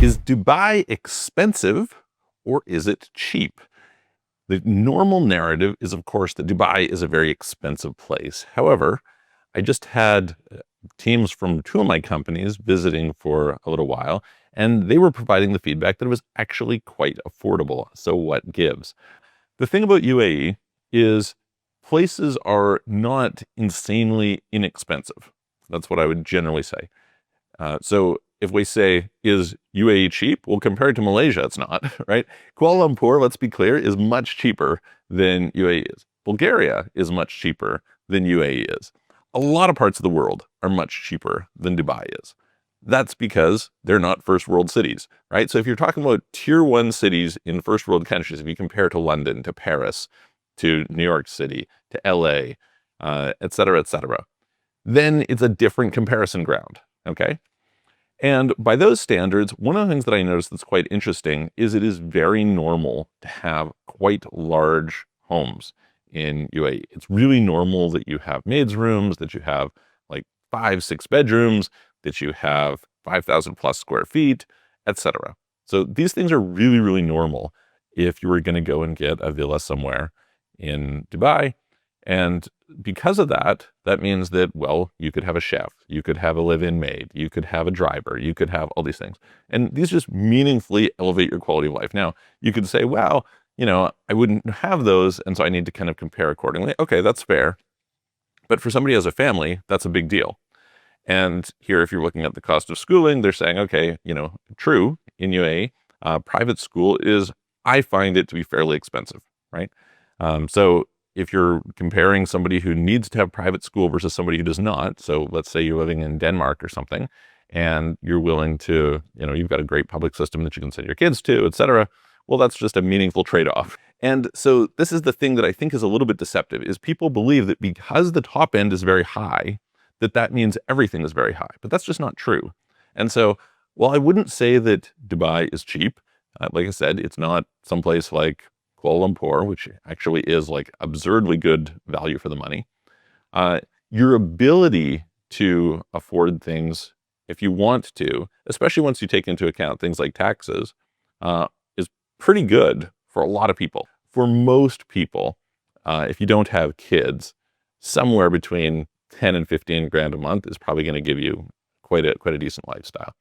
Is Dubai expensive or is it cheap? The normal narrative is, of course, that Dubai is a very expensive place. However, I just had teams from two of my companies visiting for a little while, and they were providing the feedback that it was actually quite affordable. So what gives? The thing about UAE is places are not insanely inexpensive. That's what I would generally say. So if we say, is UAE cheap? Well, compared to Malaysia, it's not, right? Kuala Lumpur, let's be clear, is much cheaper than UAE is. Bulgaria is much cheaper than UAE is. A lot of parts of the world are much cheaper than Dubai is. That's because they're not first world cities, right? So if you're talking about tier one cities in first world countries, if you compare to London, to Paris, to New York City, to LA, et cetera, then it's a different comparison ground, okay? And by those standards, one of the things that I noticed that's quite interesting is it is very normal to have quite large homes in UAE. It's really normal that you have maids' rooms, that you have like 5, 6 bedrooms, that you have 5,000 plus square feet, etc. So these things are really, really normal if you were going to go and get a villa somewhere in Dubai. And because of that, that means that, well, you could have a chef, you could have a live-in maid, you could have a driver, you could have all these things. And these just meaningfully elevate your quality of life. Now, you could say, well, I wouldn't have those, and so I need to kind of compare accordingly. Okay, that's fair. But for somebody as a family, that's a big deal. And here, if you're looking at the cost of schooling, they're saying, okay, true, in UAE, private school is, I find it to be fairly expensive, right? So if you're comparing somebody who needs to have private school versus somebody who does not, so let's say you're living in Denmark or something, and you're willing to, you've got a great public system that you can send your kids to, et cetera, well, that's just a meaningful trade-off. And so this is the thing that I think is a little bit deceptive, is people believe that because the top end is very high, that means everything is very high, but that's just not true. And so while I wouldn't say that Dubai is cheap, like I said, it's not someplace like Kuala Lumpur, which actually is like absurdly good value for the money. Your ability to afford things, if you want to, especially once you take into account things like taxes, is pretty good for a lot of people. For most people, if you don't have kids, somewhere between 10 and 15 grand a month is probably going to give you quite a decent lifestyle.